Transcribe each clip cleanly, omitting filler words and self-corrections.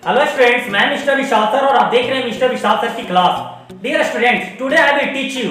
Hello students, मैं mister Vishal sir और आप देख रहे हैं मिस्टर विशाल सर की class. Dear students, today I will teach you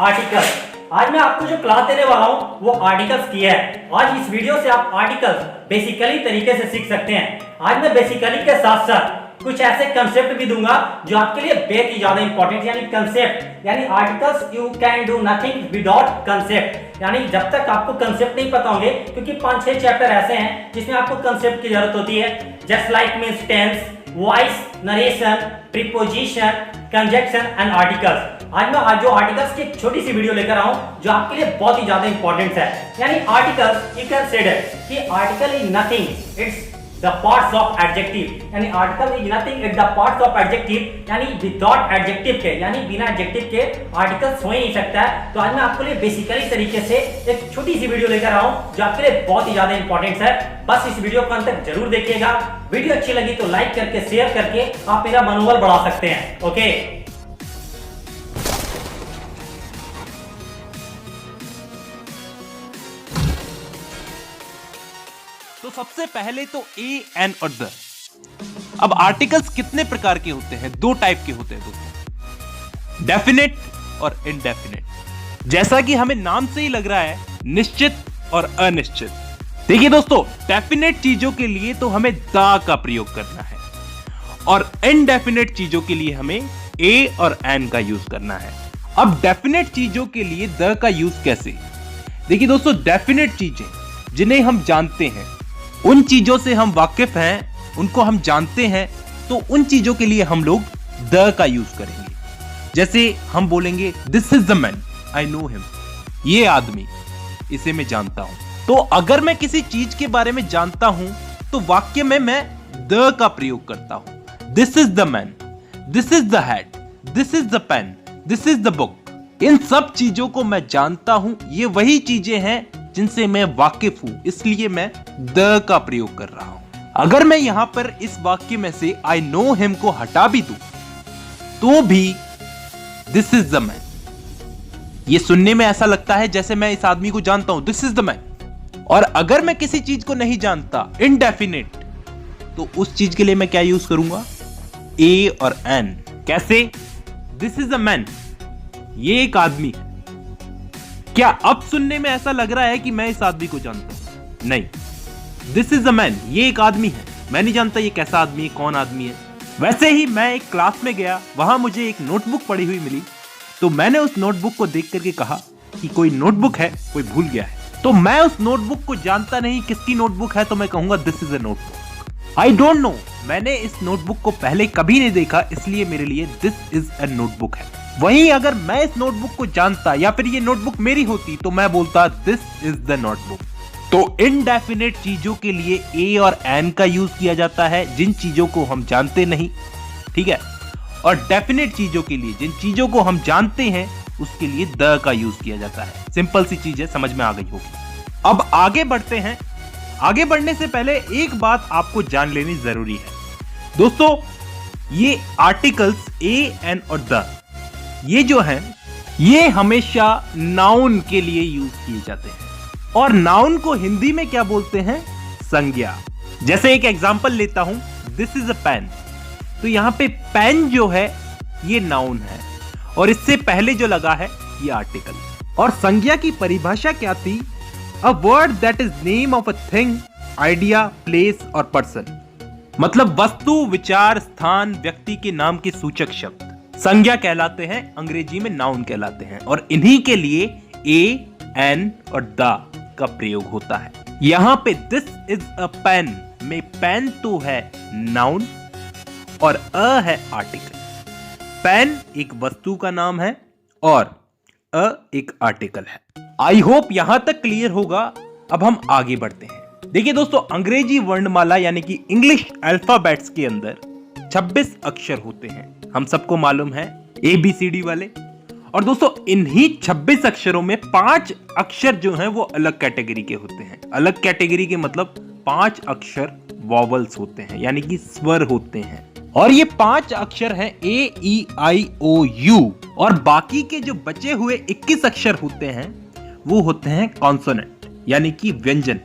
articles. आज मैं आपको जो क्लास देने वाला हूँ वो आर्टिकल्स की है। आज इस वीडियो से आप आर्टिकल्स बेसिकली तरीके से सीख सकते हैं। आज मैं बेसिकली के साथ साथ कुछ ऐसे कंसेप्ट भी दूंगा जो आपके लिए बेहद ही ज्यादा इंपॉर्टेंट, यानी कंसेप्ट, यानी articles you can do nothing without concept. यानी जब तक आपको कंसेप्ट नहीं पता होंगे, क्योंकि 5-6 चैप्टर ऐसे हैं जिसमें आपको कंसेप्ट की जरूरत होती है। Just like means tense, voice, narration, preposition, conjunction and articles. आज मैं जो आर्टिकल्स की एक छोटी सी वीडियो लेकर आऊं जो आपके लिए बहुत ही ज्यादा इंपॉर्टेंट है। यानी आर्टिकल्स यू कैन से कि article is nothing, it's the parts of adjective. यानी article is nothing, it's the parts of adjective. यानी विदाउट एडजेक्टिव के, यानी बिना एडजेक्टिव के आर्टिकल्स हो ही नहीं सकता है। तो आज मैं आपके लिए बेसिकली तरीके से एक छोटी सी वीडियो लेकर आऊं जो आपके लिए बहुत ही ज्यादा इंपॉर्टेंट है। बस इस वीडियो को अंत तक जरूर देखिएगा। वीडियो अच्छी लगी तो लाइक करके, शेयर करके आप मेरा मनोबल बढ़ा सकते हैं। ओके, तो सबसे पहले तो ए, एन और द। अब आर्टिकल्स कितने प्रकार के होते हैं? 2 टाइप के होते हैं दोस्तों, डेफिनेट और इनडेफिनेट। जैसा कि हमें नाम से ही लग रहा है, निश्चित और अनिश्चित। देखिए दोस्तों, डेफिनेट चीजों के लिए तो हमें द का प्रयोग करना है और इनडेफिनेट चीजों के लिए हमें ए और एन का यूज करना है। अब डेफिनेट चीजों के लिए द का यूज कैसे? देखिए दोस्तों, डेफिनेट चीजें जिन्हें हम जानते हैं, उन चीजों से हम वाकिफ हैं, उनको हम जानते हैं, तो उन चीजों के लिए हम लोग द का यूज करेंगे। जैसे हम बोलेंगे this is the man, I know him. ये आदमी, इसे मैं जानता हूं। तो अगर मैं किसी चीज के बारे में जानता हूं तो वाक्य में मैं द का प्रयोग करता हूं। This is the man, this is the hat, this is the pen, this is the book. इन सब चीजों को मैं जानता हूं। ये वही चीजें हैं जिनसे मैं वाकिफ हूं, इसलिए मैं द का प्रयोग कर रहा हूं। अगर मैं यहां पर इस वाक्य में से आई नो हिम को हटा भी दूं तो भी दिस इज द मैन, ये सुनने में ऐसा लगता है जैसे मैं इस आदमी को जानता हूं, दिस इज द मैन। और अगर मैं किसी चीज को नहीं जानता, इनडेफिनेट, तो उस चीज के लिए मैं क्या यूज करूंगा? ए और एन। कैसे? दिस इज द मैन, ये एक आदमी है। क्या अब सुनने में ऐसा लग रहा है कि मैं इस आदमी को जानता हूं? नहीं। दिस इज द मैन, ये एक आदमी है, मैं नहीं जानता ये कैसा आदमी है, कौन आदमी है। वैसे ही मैं एक क्लास में गया, वहां मुझे एक नोटबुक पड़ी हुई मिली, तो मैंने उस नोटबुक को देख करके कहा कि कोई नोटबुक है, कोई भूल गया है। तो मैं उस नोटबुक को जानता नहीं किसकी नोटबुक है, तो मैं कहूंगा this is a notebook. I don't know, मैंने इस नोटबुक को पहले कभी नहीं देखा, इसलिए मेरे लिए दिस इज अ नोटबुक है। वहीं अगर मैं इस नोटबुक को जानता या फिर ये नोटबुक मेरी होती तो मैं बोलता दिस इज द नोटबुक। तो इनडेफिनेट चीजों के लिए ए और एन का यूज किया जाता है, जिन चीजों को हम जानते नहीं, ठीक है। और डेफिनेट चीजों के लिए, जिन चीजों को हम जानते हैं, उसके लिए द का यूज किया जाता है। सिंपल सी चीज है, समझ में आ गई होगी। अब आगे बढ़ते हैं। आगे बढ़ने से पहले एक बात आपको जान लेनी जरूरी है दोस्तों, ये आर्टिकल्स ए, एन और द, ये जो है, ये हमेशा नाउन के लिए यूज किए जाते हैं। और नाउन को हिंदी में क्या बोलते हैं? संज्ञा। जैसे एक एग्जांपल लेता हूं, दिस इज अ पेन। तो यहां पे पेन जो है ये नाउन है और इससे पहले जो लगा है ये आर्टिकल। और संज्ञा की परिभाषा क्या थी? A word that is name of a thing, idea, place और पर्सन। मतलब वस्तु, विचार, स्थान, व्यक्ति के नाम के सूचक शब्द संज्ञा कहलाते हैं, अंग्रेजी में नाउन कहलाते हैं। और इन्हीं के लिए ए, एन और द का प्रयोग होता है। यहां पे दिस इज अ पेन में पेन तो है नाउन और अ है आर्टिकल। पेन एक वस्तु का नाम है और अ एक आर्टिकल है। आई होप यहां तक क्लियर होगा। अब हम आगे बढ़ते हैं। देखिए दोस्तों, अंग्रेजी वर्णमाला यानी कि इंग्लिश अल्फाबेट्स के अंदर 26 अक्षर होते हैं, हम सबको मालूम है, ABCD वाले। और दोस्तों, इन्हीं 26 अक्षरों में 5 अक्षर जो हैं वो अलग कैटेगरी के होते हैं। अलग कैटेगरी के मतलब 5 अक्षर वॉवल्स होते हैं, यानी कि स्वर होते हैं। और ये 5 अक्षर हैं AEIOU। और बाकी के जो बचे हुए 21 अक्षर होते हैं वो होते हैं कॉन्सोनेंट, यानी कि व्यंजन।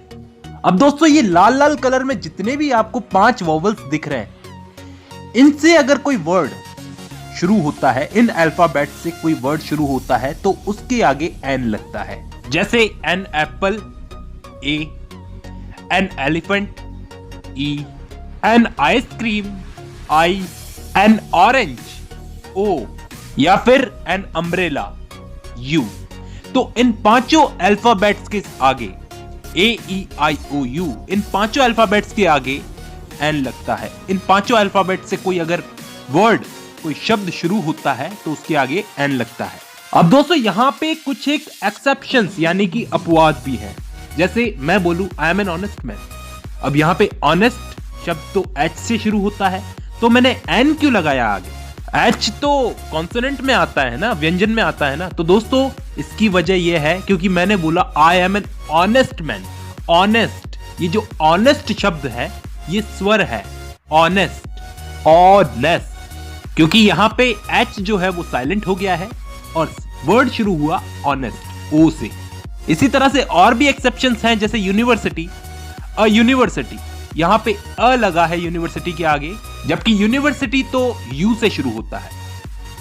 अब दोस्तों, ये लाल लाल कलर में जितने भी आपको 5 वॉवल्स दिख रहे हैं, इनसे अगर कोई वर्ड शुरू होता है, इन अल्फाबेट से कोई वर्ड शुरू होता है तो उसके आगे एन लगता है। जैसे an apple A, an elephant E, an ice cream I, an orange O, या फिर एन अम्ब्रेला यू। तो इन पांचों अल्फाबेट्स के आगे ए ई आई ओ यू, इन पांचों अल्फाबेट्स के आगे एन लगता है। इन पांचों अल्फाबेट से कोई अगर वर्ड, कोई शब्द शुरू होता है तो उसके आगे एन लगता है। अब दोस्तों यहां पे कुछ एक एक्सेप्शंस यानी कि अपवाद भी है। जैसे मैं बोलूं I am an honest man, अब यहां पे ऑनेस्ट शब्द तो एच से शुरू होता है, तो मैंने एन क्यों लगाया आगे? एच तो कॉन्सोनेंट में आता है ना, व्यंजन में आता है ना। तो दोस्तों इसकी वजह यह है क्योंकि मैंने बोला I am an honest man. Honest, ये जो ऑनेस्ट शब्द है ये स्वर है, ऑनेस्ट, ऑनेस्ट, क्योंकि यहां पे एच जो है वो साइलेंट हो गया है और वर्ड शुरू हुआ ऑनेस्ट ओ से। इसी तरह से और भी एक्सेप्शंस हैं, जैसे यूनिवर्सिटी, अ यूनिवर्सिटी, यहां पे अ लगा है यूनिवर्सिटी के आगे, जबकि यूनिवर्सिटी तो यू से शुरू होता है।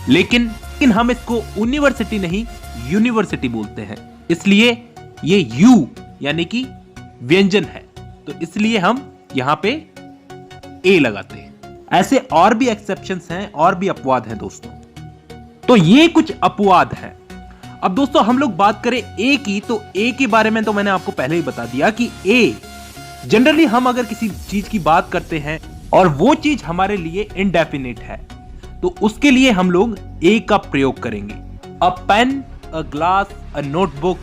लेकिन हम इसको यूनिवर्सिटी नहीं यूनिवर्सिटी बोलते हैं, इसलिए ये यू यानी कि व्यंजन है, तो इसलिए हम यहां पे ए लगाते हैं। ऐसे और भी एक्सेप्शंस हैं और भी अपवाद हैं दोस्तों। तो ये कुछ अपवाद हैं। अब दोस्तों हम लोग बात करें ए की, तो ए के बारे में तो मैंने आपको पहले ही बता दिया कि ए जनरली हम अगर किसी चीज की बात करते हैं और वो चीज हमारे लिए इंडेफिनिट है तो उसके लिए हम लोग ए का प्रयोग करेंगे। A pen, a glass, a notebook,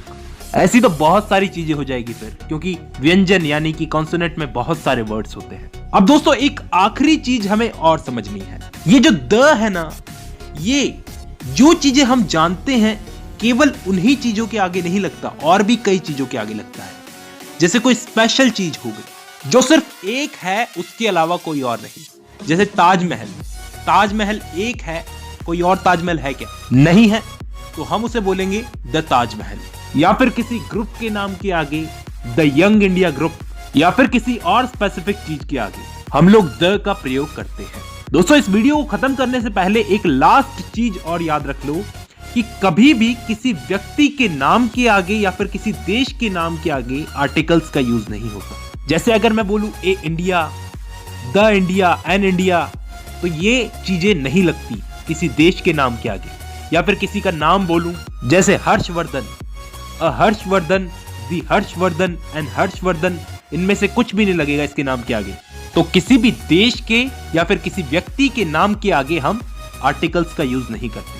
ऐसी तो बहुत सारी चीजें हो जाएगी फिर, क्योंकि व्यंजन यानी कि कॉन्सोनेंट में बहुत सारे वर्ड्स होते हैं। अब दोस्तों एक आखिरी चीज हमें और समझनी है, ये जो द है ना, ये जो चीजें हम जानते हैं केवल उन्हीं चीजों के आगे नहीं लगता, और भी कई चीजों के आगे लगता है। जैसे कोई स्पेशल चीज हो गई जो सिर्फ एक है, उसके अलावा कोई और नहीं। जैसे ताजमहल, ताजमहल एक है, कोई और ताजमहल है क्या? नहीं है, तो हम उसे बोलेंगे द ताजमहल। या फिर किसी ग्रुप के नाम के आगे द यंग इंडिया ग्रुप, या फिर किसी और स्पेसिफिक चीज के आगे हम लोग द का प्रयोग करते हैं। दोस्तों इस वीडियो को खत्म करने से पहले एक लास्ट चीज और याद रख लो कि कभी भी किसी व्यक्ति के नाम के आगे या फिर किसी देश के नाम के आगे आर्टिकल्स का यूज नहीं होता। जैसे अगर मैं बोलूं a India, the India, an India, तो ये चीजें नहीं लगती किसी देश के नाम के आगे। या फिर किसी का नाम बोलूं जैसे हर्षवर्धन, अ हर्षवर्धन, दी हर्षवर्धन एंड हर्षवर्धन, इनमें से कुछ भी नहीं लगेगा इसके नाम के आगे। तो किसी भी देश के या फिर किसी व्यक्ति के नाम के आगे हम आर्टिकल्स का यूज नहीं करते।